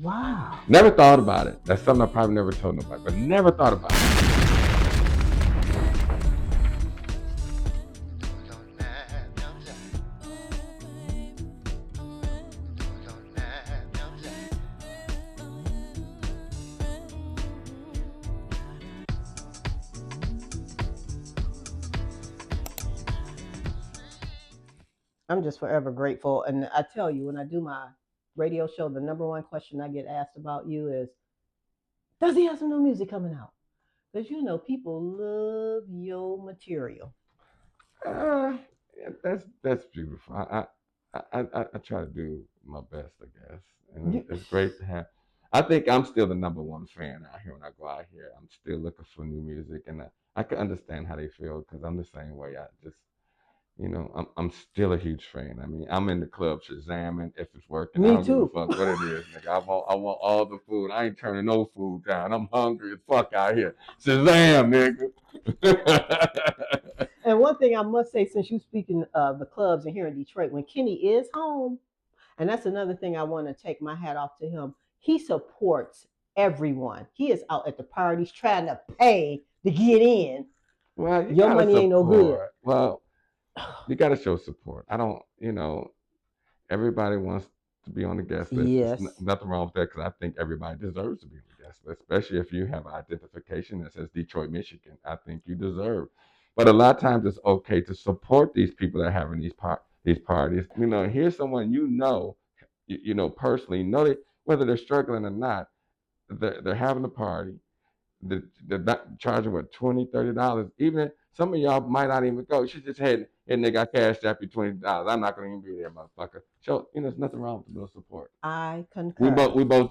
Wow. Never thought about it. That's something I probably never told nobody, but never thought about it. I'm just forever grateful. And I tell you, when I do my radio show, the number one question I get asked about you is, does he have some new music coming out? Because you know, people love your material. Yeah, that's beautiful. I try to do my best, I guess, and it's great to have. I think I'm still the number one fan out here when I go out here. I'm still looking for new music, and I can understand how they feel because I'm the same way. I just I'm still a huge fan. I mean, I'm in the club shazamming if it's working. I Me don't give a too. fuck what it is, nigga. I want all the food. I ain't turning no food down. I'm hungry as fuck out here. Shazam, nigga. And one thing I must say, since you speaking of the clubs and here in Detroit, when Kenny is home, and that's another thing I want to take my hat off to him. He supports everyone. He is out at the parties trying to pay to get in. Well, your money support. Ain't no good. Well, you got to show support. I don't, everybody wants to be on the guest list. Yes. There's nothing wrong with that because I think everybody deserves to be on the guest list, especially if you have an identification that says Detroit, Michigan. I think you deserve. But a lot of times it's okay to support these people that are having these parties. Here's someone personally, whether they're struggling or not, they're having a party. They're not charging what $20, $30. Even some of y'all might not even go. She just had and they got cashed after $20. I'm not gonna even be there, motherfucker. So there's nothing wrong with a little support. I concur.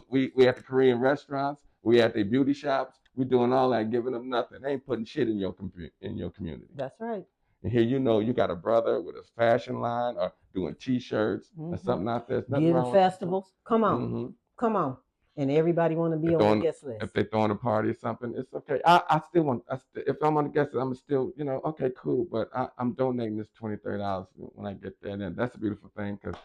We at the Korean restaurants. We at the beauty shops. We doing all that, giving them nothing. They ain't putting shit in your community. That's right. And here you got a brother with a fashion line or doing T-shirts or something out there. Nothing wrong festivals. Come on, come on. And everybody want to be on the guest list. If they're throwing a party or something, it's okay. I still want. If I'm on the guest list, I'm still, okay, cool. But I'm donating this $20, $30 when I get there. And that's a beautiful thing because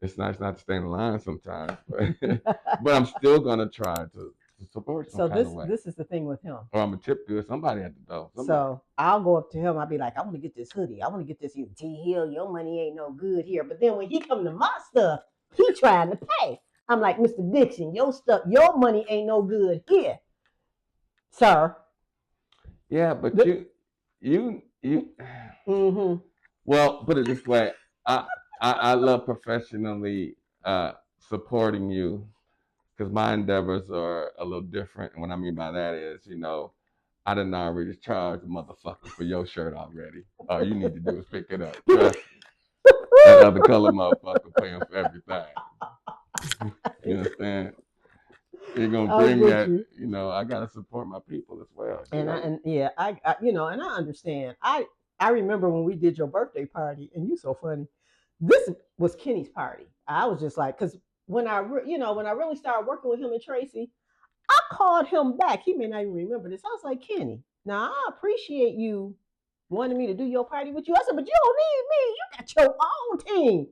it's nice not to stay in the line sometimes. But I'm still gonna try to support some kind of way. So this is the thing with him. Or I'm a tip good. Somebody at the door. So I'll go up to him. I'll be like, I want to get this hoodie. I want to get this T Hill. Your money ain't no good here. But then when he come to my stuff, he trying to pay. I'm like, Mr. Dixon, your stuff, your money ain't no good here, sir. Yeah, but you. Well, put it this way, I love professionally supporting you because my endeavors are a little different. And what I mean by that is, I didn't already charge the motherfucker for your shirt already. All you need to do is pick it up. Trust me. That other color motherfucker paying for everything. You understand? You're gonna bring that. I gotta support my people as well. And I understand. I remember when we did your birthday party, and you so funny. This was Kenny's party. I was just like, because when I really started working with him and Tracy, I called him back. He may not even remember this. I was like, Kenny, now I appreciate you wanting me to do your party with you. I said, but you don't need me. You got your own team.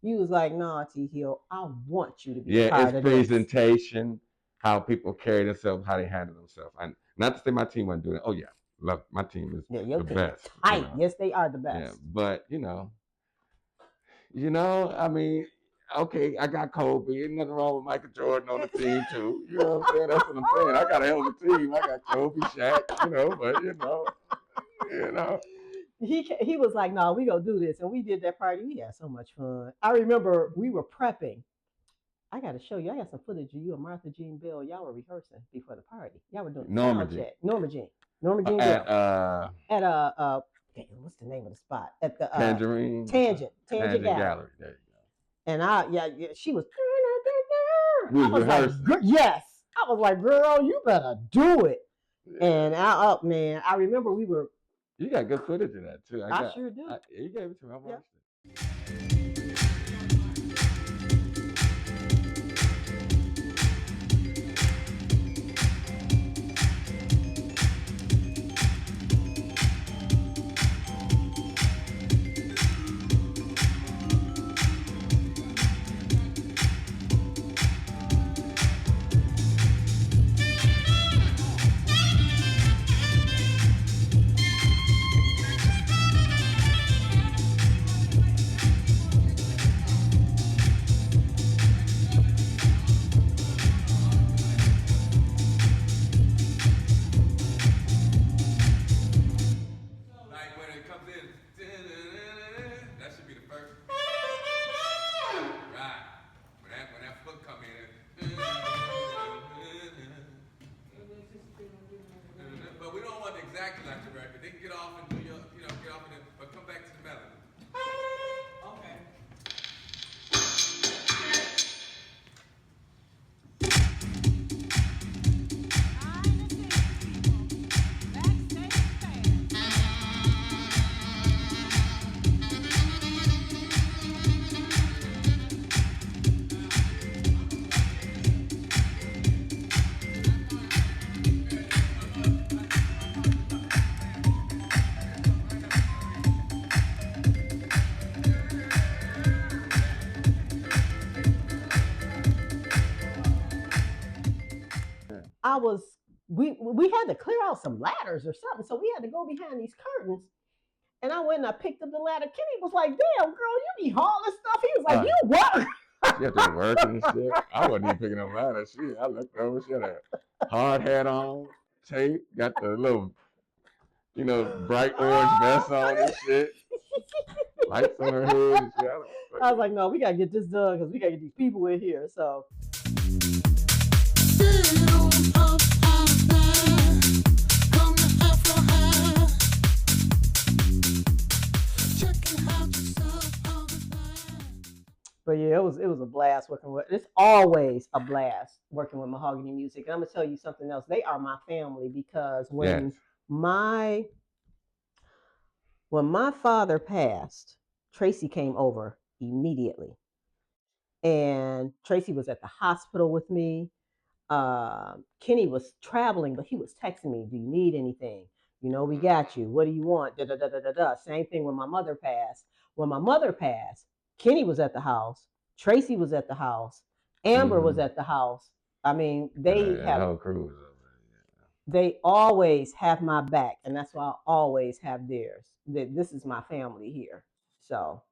You was like, no, T Hill, I want you to be part of this. Yeah, it's presentation, how people carry themselves, how they handle themselves. And not to say my team wasn't doing it. Oh yeah, love my team is the best. Yes, they are the best. Yeah, but I mean, okay, I got Kobe. Ain't nothing wrong with Michael Jordan on the team too. You know what I'm saying? That's what I'm saying. I got a hell of a team. I got Kobe, Shaq. But He was like, no, we gonna do this. And we did that party. We had so much fun. I remember we were prepping. I got to show you. I got some footage of you and Martha Jean Bell. Y'all were rehearsing before the party. Y'all were doing Norma Jean Bell. At what's the name of the spot? At the Tangent Gallery. There you go. And she was. We was rehearsing. Like, yes. I was like, girl, you better do it. Yeah. And I remember we were. You got good footage of that too. I sure do. You gave it to me. I watched it. exactly like the record. They can get off and do your, get off and but come back to the melody. Okay. I was we had to clear out some ladders or something, so we had to go behind these curtains. And I went and I picked up the ladder. Kenny was like, "Damn, girl, you be hauling stuff." He was like, "You what?" She had to work and shit. I wasn't even picking up ladders. Shit, I looked over. She had a hard hat on, tape, got the little, bright orange vest on and shit. Lights on her head and shit. I was like, "No, we gotta get this done because we gotta get these people in here." So. But yeah, it was a blast working with. It's always a blast working with Mahogany Music. And I'm gonna tell you something else. They are my family because when my father passed, Tracy came over immediately, and Tracy was at the hospital with me. Kenny was traveling, but he was texting me, "Do you need anything? We got you. What do you want?" Da da da da da da. Same thing when my mother passed. When my mother passed, Kenny was at the house. Tracy was at the house. Amber was at the house. I mean, they have. The whole crew was over. They always have my back, and that's why I always have theirs. This is my family here. So,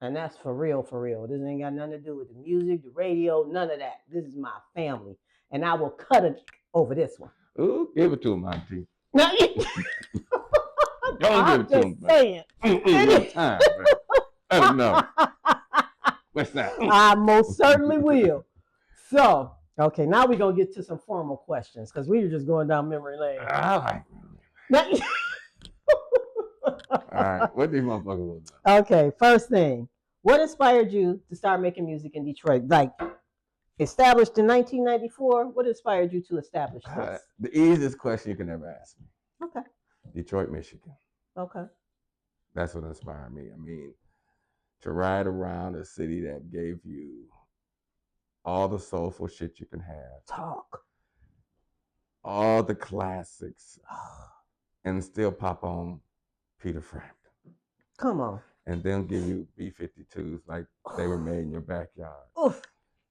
and that's for real, for real. This ain't got nothing to do with the music, the radio, none of that. This is my family, and I will cut it over this one. Ooh, give it to him, Auntie. Now, Don't give it to him. Saying. Time, let him know. What's that? I most certainly will. So, okay, now we're going to get to some formal questions because we were just going down memory lane. All right, what these motherfuckers want to know? Okay, first thing. What inspired you to start making music in Detroit? Like, established in 1994, what inspired you to establish this? The easiest question you can ever ask me. Okay. Detroit, Michigan. Okay. That's what inspired me. I mean, to ride around a city that gave you all the soulful shit you can have. Talk. All the classics. And still pop on Peter Frampton. Come on. And then give you B-52s like they were made in your backyard. Oof.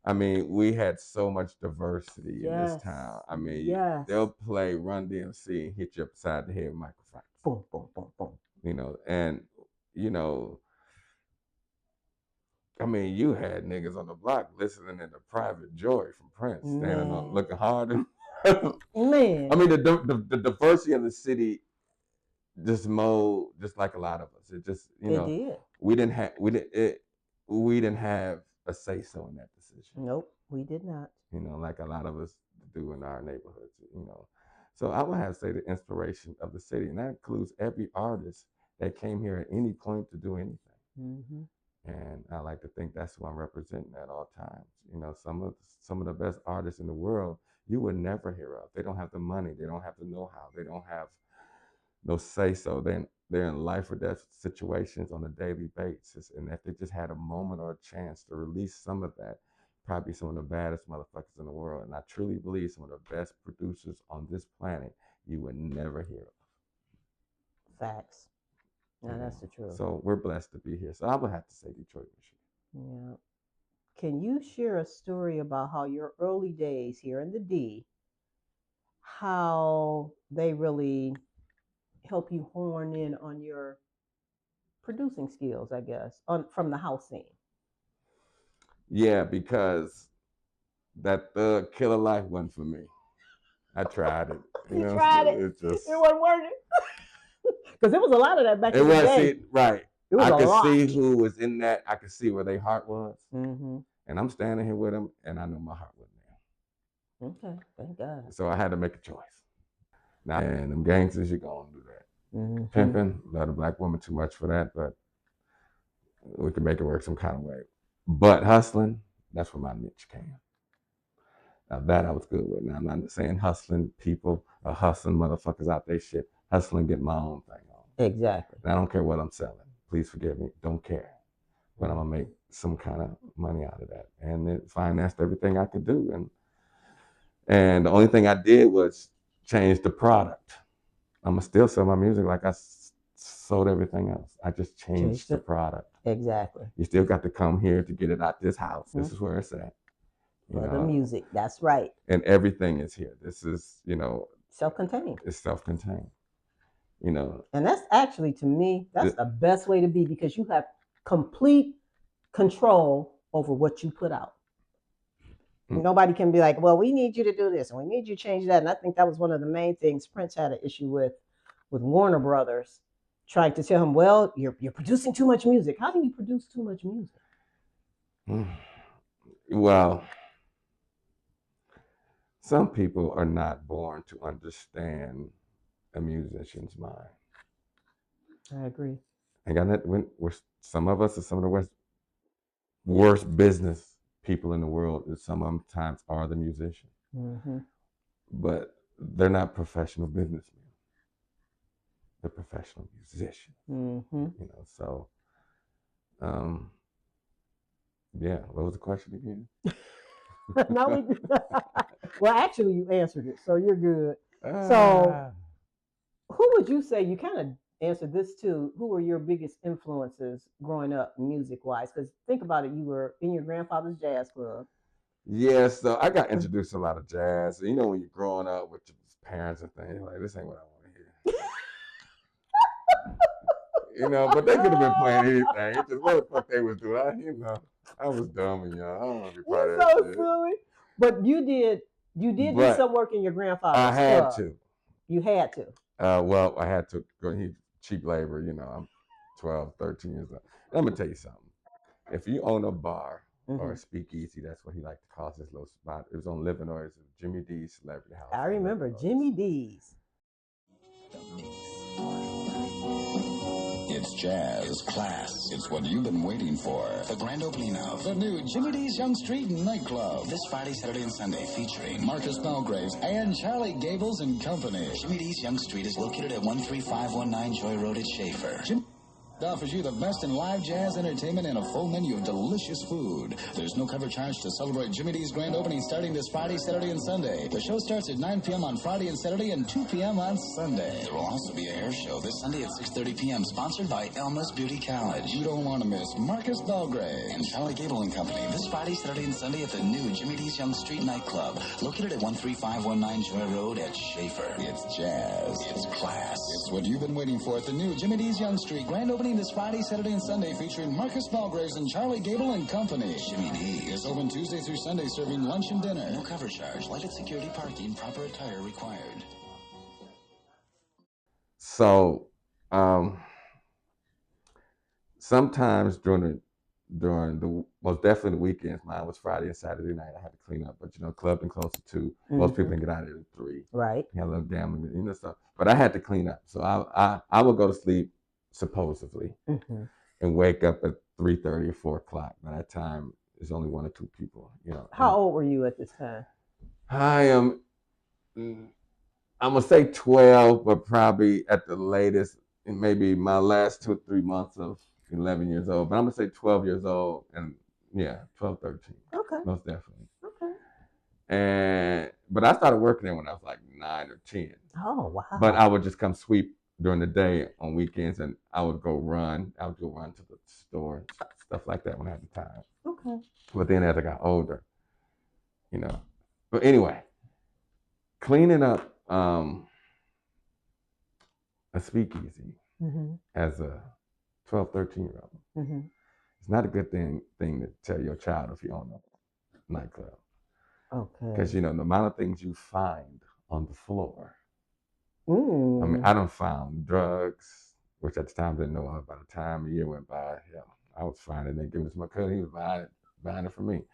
I mean, we had so much diversity in this town. I mean, they'll play Run DMC and hit you upside the head with microphones. Boom, boom, boom, boom. And, I mean, you had niggas on the block listening to Private Joy from Prince, standing on, looking hard. Man. I mean, the diversity of the city just mowed just like a lot of us. It just, it did. We didn't have a say so in that decision. Nope, we did not. Like a lot of us do in our neighborhoods. So I would have to say the inspiration of the city, and that includes every artist that came here at any point to do anything. Mm-hmm. And I like to think that's who I'm representing at all times. Some of the best artists in the world you would never hear of. They don't have the money. They don't have the know-how. They don't have no say so. They're in life or death situations on a daily basis. And if they just had a moment or a chance to release some of that, probably some of the baddest motherfuckers in the world. And I truly believe some of the best producers on this planet you would never hear of. Facts. No, that's the truth. So we're blessed to be here. So I would have to say Detroit, Michigan. Yeah. Can you share a story about how your early days here in the D, how they really help you hone in on your producing skills, I guess, from the house scene? Yeah, because that thug killer life wasn't for me. I tried it. You tried it. It wasn't working. Because there was a lot of that back in the day. Right. It was I could lot. see who was in that. I could see where their heart was. Mm-hmm. And I'm standing here with them, and I know my heart wasn't there. Okay, thank God. So I had to make a choice. And them gangsters, you're going to do that. Mm-hmm. Pimping, love a black woman too much for that, but we can make it work some kind of way. But hustling, that's where my niche came. Now that I was good with. Now I'm not saying hustling people or hustling motherfuckers out there shit. Hustling, get my own thing on. Exactly. And I don't care what I'm selling. Please forgive me. Don't care. But I'm gonna make some kind of money out of that. And it financed everything I could do. And the only thing I did was change the product. I'm gonna still sell my music like I sold everything else. I just changed the product. Exactly. You still got to come here to get it out this house. Mm-hmm. This is where it's at. For the music, that's right. And everything is here. This is, self-contained. It's self-contained. And that's actually, to me, that's the best way to be, because you have complete control over what you put out. Mm-hmm. Nobody can be like, well, we need you to do this and we need you to change that. And I think that was one of the main things Prince had an issue with Warner Brothers, trying to tell him, well, you're producing too much music. How do you produce too much music? Well, some people are not born to understand a musician's mind. I agree. And some of us are some of the worst business people in the world. Sometimes are the musicians. Mm-hmm. But they're not professional businessmen. They're professional musicians. Mm-hmm. So, yeah. What was the question again? Well, actually, you answered it, so you're good. So, who would you say, you kind of answered this too, who were your biggest influences growing up music-wise? Because think about it, you were in your grandfather's jazz club. Yes, so I got introduced to a lot of jazz. When you're growing up with your parents and things, like, this ain't what I want to hear. But they could have been playing anything. It's just what the fuck they was doing. I was dumb and young. I don't want to be part of that shit. Silly. But you did do some work in your grandfather's club. I had to. You had to. Well, I had to go. He cheap labor. I'm 12, 13 years old. Let me tell you something. If you own a bar or a speakeasy, that's what he liked to call this little spot. It was on Livernois. It was Jimmy D's Celebrity House. I remember Jimmy D's. It's jazz, it's class, it's what you've been waiting for. The grand opening of the new Jimmy D's Young Street nightclub. This Friday, Saturday, and Sunday, featuring Marcus Belgraves and Charlie Gables and Company. Jimmy D's Young Street is located at 13519 Joy Road at Schaefer. Offers you the best in live jazz entertainment and a full menu of delicious food. There's no cover charge to celebrate Jimmy D's grand opening starting this Friday, Saturday, and Sunday. The show starts at 9 p.m. on Friday and Saturday and 2 p.m. on Sunday. There will also be a hair show this Sunday at 6:30 p.m. sponsored by Elma's Beauty College. You don't want to miss Marcus Belgrave and Charlie Gable and Company this Friday, Saturday, and Sunday at the new Jimmy D's Young Street nightclub located at 13519 Joy Road at Schaefer. It's jazz. It's class. It's what you've been waiting for at the new Jimmy D's Young Street grand opening this Friday, Saturday, and Sunday, featuring Marcus Belgraves and Charlie Gable and Company. Jimmy D is open Tuesday through Sunday, serving lunch and dinner. No cover charge, lighted security parking, proper attire required. So, sometimes during the most definitely the weekends, mine was Friday and Saturday night. I had to clean up, but club and close to 2. Mm-hmm. Most people can get out of here at 3. Right. You had a little gambling, stuff. But I had to clean up, so I would go to sleep supposedly, mm-hmm. and wake up at 3:30 or 4 o'clock. By that time, there's only 1 or 2 people. How old were you at this time? I am. I'm gonna say 12, but probably at the latest, maybe my last 2 or 3 months of 11 years old. But I'm gonna say 12 years old, and 12, 13. Okay. Most definitely. Okay. But I started working there when I was like 9 or 10. Oh wow. But I would just come sweep during the day on weekends, and I would go run. I would go run to the store and stuff like that when I had the time. Okay. But then as I got older, But anyway, cleaning up a speakeasy, mm-hmm. as a 12, 13-year-old, mm-hmm. it's not a good thing to tell your child if you own a nightclub. Okay. Because, the amount of things you find on the floor. Ooh. I mean, I done found drugs, which at the time I didn't know of. By the time a year went by, I was finding it, giving it to my cousin. He was buying it for me.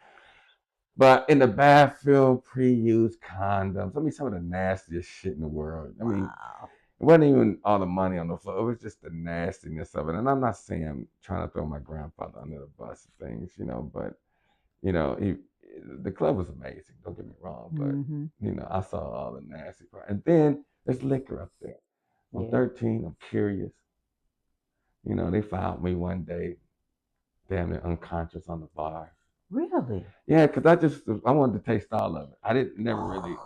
But in the bathroom, pre-used condoms. I mean, some of the nastiest shit in the world. I mean, Wow. it wasn't even all the money on the floor. It was just the nastiness of it. And I'm not saying I'm trying to throw my grandfather under the bus and things, but the club was amazing. Don't get me wrong, but I saw all the nasty part. And then there's liquor up there. I'm 13. I'm curious. They found me one day, damn near unconscious on the bar. Really? Yeah, because I wanted to taste all of it. I didn't never really.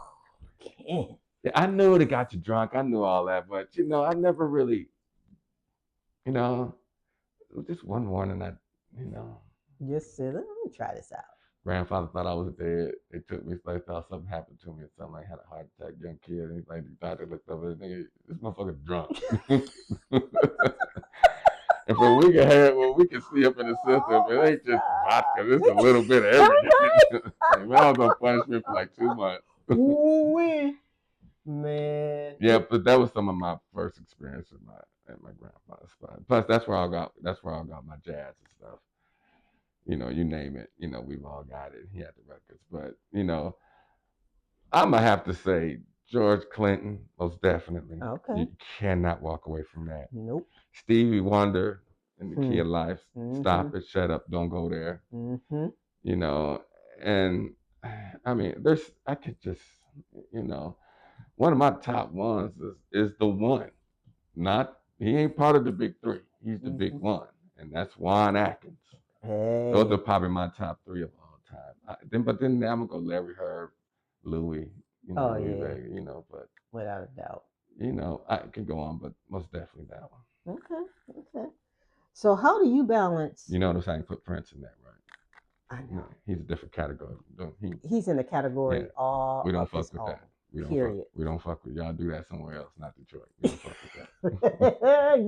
Can't. Yeah, I knew it got you drunk. I knew all that, but I never really, just one morning just said, let me try this out. Grandfather thought I was dead. They took me, they thought something happened to me or something. I had a heart attack, young kid. And the doctor looked over, nigga, this motherfucker's drunk. And for we can have what we can see up in the system, it ain't just vodka. This is a little bit of everything. Man, I was on punishment for like 2 months. Ooh, man. Yeah, but that was some of my first experience at my grandfather's spot. Plus, that's where I got my jazz and stuff. You name it. We've all got it. He had the records, but I'm gonna have to say George Clinton, most definitely. Okay. You cannot walk away from that. Nope. Stevie Wonder in the Key of Life. Stop it, shut up, don't go there. And I mean, I could just, one of my top ones is the one. He ain't part of the big three. He's the big one, and that's Juan Atkins. Hey. Those are probably my top 3 of all time. But then I'm gonna go Larry Herb, Louis, Louis Vega, but without a doubt. I could go on, but most definitely that one. Okay. So how do you balance? You notice I ain't put Prince in that, right? I know. He's a different category. He's in the category all. We don't fuck with that. We don't fuck with y'all. Do that somewhere else, not Detroit. We don't fuck with that.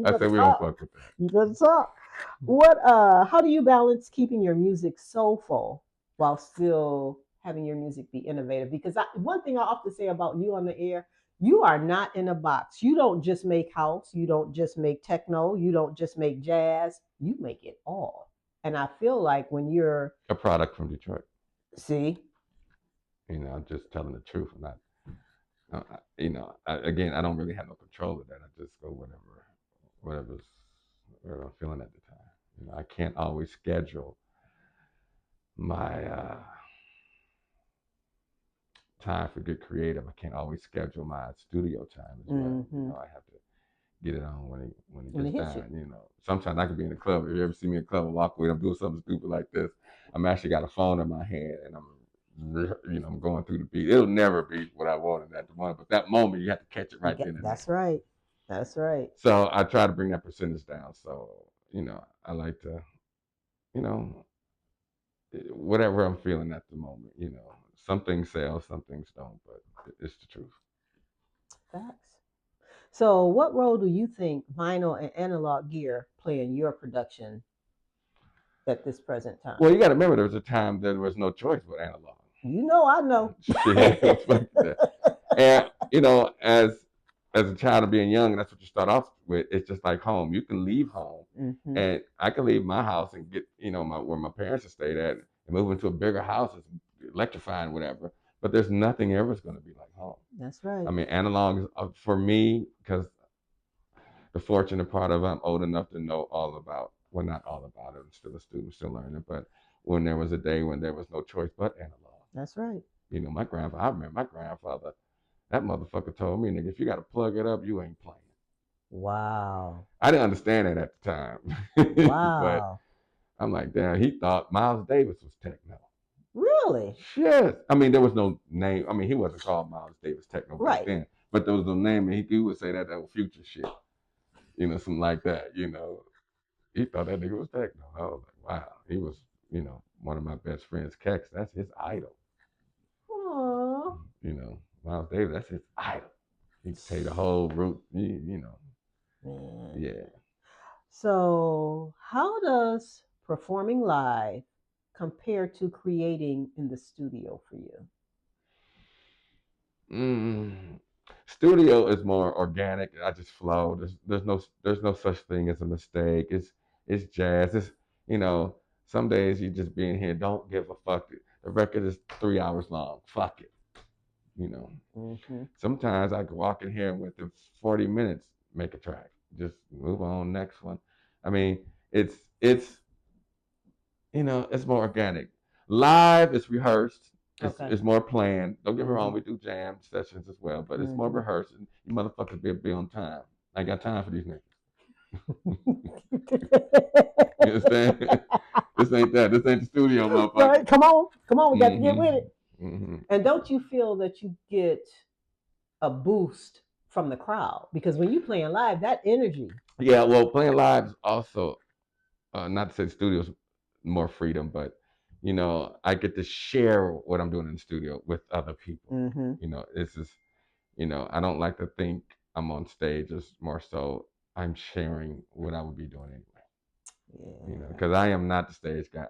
I said we don't fuck with that. You better talk. What? How do you balance keeping your music soulful while still having your music be innovative? Because one thing I often say about you on the air, you are not in a box. You don't just make house. You don't just make techno. You don't just make jazz. You make it all. And I feel like when you're a product from Detroit. See. I'm just telling the truth. I'm not. Again, I don't really have no control of that. I just go whatever I'm feeling at the time. I can't always schedule my time for good creative. I can't always schedule my studio time as well. I have to get it on when it gets done. Sometimes I could be in the club. If you ever see me in the club and walk away, I'm doing something stupid like this. I'm actually got a phone in my hand and I'm going through the beat. It'll never be what I wanted at the moment, but that moment you have to catch it right then and there. That's right. That's right. So I try to bring that percentage down. So I like to, whatever I'm feeling at the moment. Some things sell, some things don't, but it's the truth. Facts. So, what role do you think vinyl and analog gear play in your production at this present time? Well, you got to remember there was a time there was no choice but analog. I know. And as a child of being young, that's what you start off with. It's just like home. You can leave home, and I can leave my house and get where my parents have stayed at and move into a bigger house. It's electrifying, whatever. But there's nothing ever going to be like home. That's right. I mean, analog is for me because the fortunate part of I'm old enough to know all about. Well, not all about it. I'm still a student, still learning. But when there was a day when there was no choice but analog. That's right. I remember my grandfather, that motherfucker told me, nigga, if you got to plug it up, you ain't playing. Wow. I didn't understand it at the time. Wow. But I'm like, damn, he thought Miles Davis was techno. Really? Yes. I mean, there was no name. I mean, he wasn't called Miles Davis techno back then. But there was no name, and he would say that was future shit. Something like that, He thought that nigga was techno. I was like, wow. He was, one of my best friends, Kex. That's his idol. Aww. Miles Davis, that's his idol. He could tell you the whole route, Man. Yeah. So, how does performing live compare to creating in the studio for you? Studio is more organic. I just flow. There's no such thing as a mistake. It's jazz. It's some days you just be in here, don't give a fuck. the record is 3 hours long. Fuck it. You know. Mm-hmm. Sometimes I could walk in here and within 40 minutes make a track. Just move on, next one. I mean, it's you know, it's more organic. Live is rehearsed. It's more planned. Don't get me wrong, we do jam sessions as well, but it's more rehearsed. And you motherfuckers be on time. I ain't got time for these niggas. You understand? This ain't that. This ain't the studio, motherfucker. Right, come on, we got to get with it. And don't you feel that you get a boost from the crowd? Because when you playing live, that energy. Yeah, well, playing live is also, not to say the studio's more freedom, but you know, I get to share what I'm doing in the studio with other people. You know, this is, you know, I don't like to think I'm on stage. It's more so I'm sharing what I would be doing anyway. Yeah. You know, because I am not the stage guy.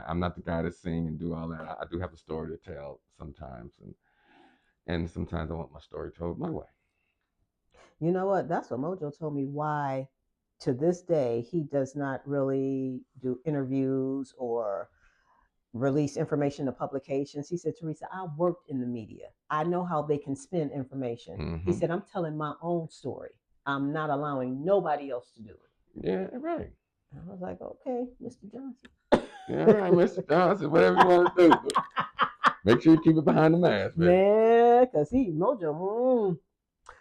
I'm not the guy to sing and do all that. I do have a story to tell sometimes, and sometimes I want my story told my way. You know what? That's what Mojo told me why to this day he does not really do interviews or release information to publications. He said, Teresa, I worked in the media. I know how they can spin information. He said, I'm telling my own story. I'm not allowing nobody else to do it. Yeah, right. I was like, okay, Mr. Johnson. Yeah, right, Mr. Johnson, whatever you want to do. Make sure you keep it behind the mask, man. Man, because Mojo.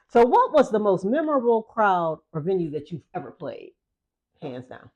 So what was the most memorable crowd or venue that you've ever played? Hands down.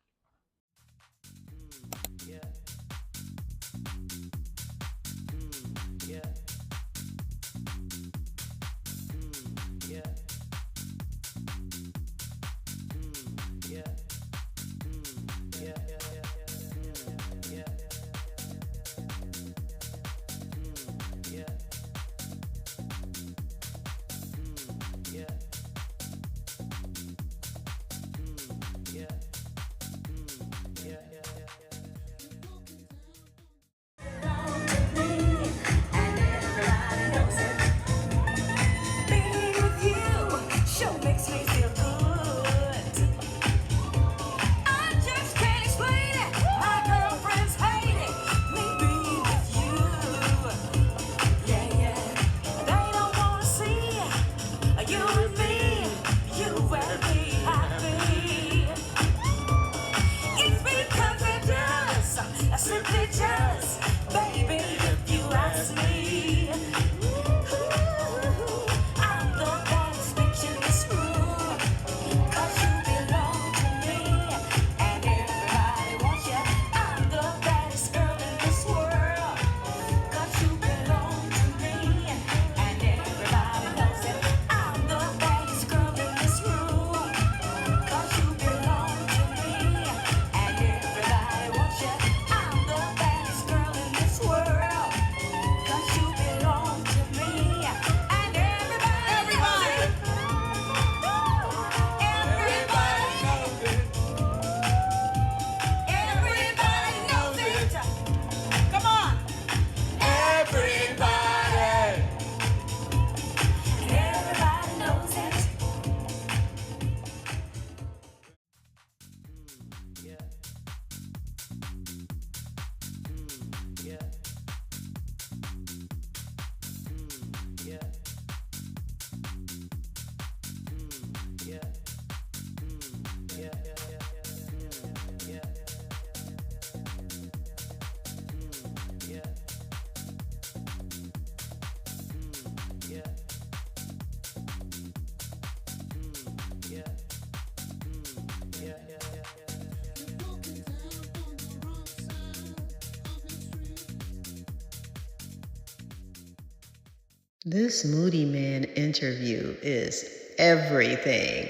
This Moody Man interview is everything.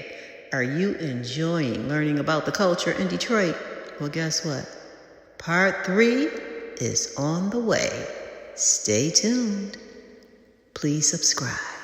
Are you enjoying learning about the culture in Detroit? Well, guess what? Part 3 is on the way. Stay tuned. Please subscribe.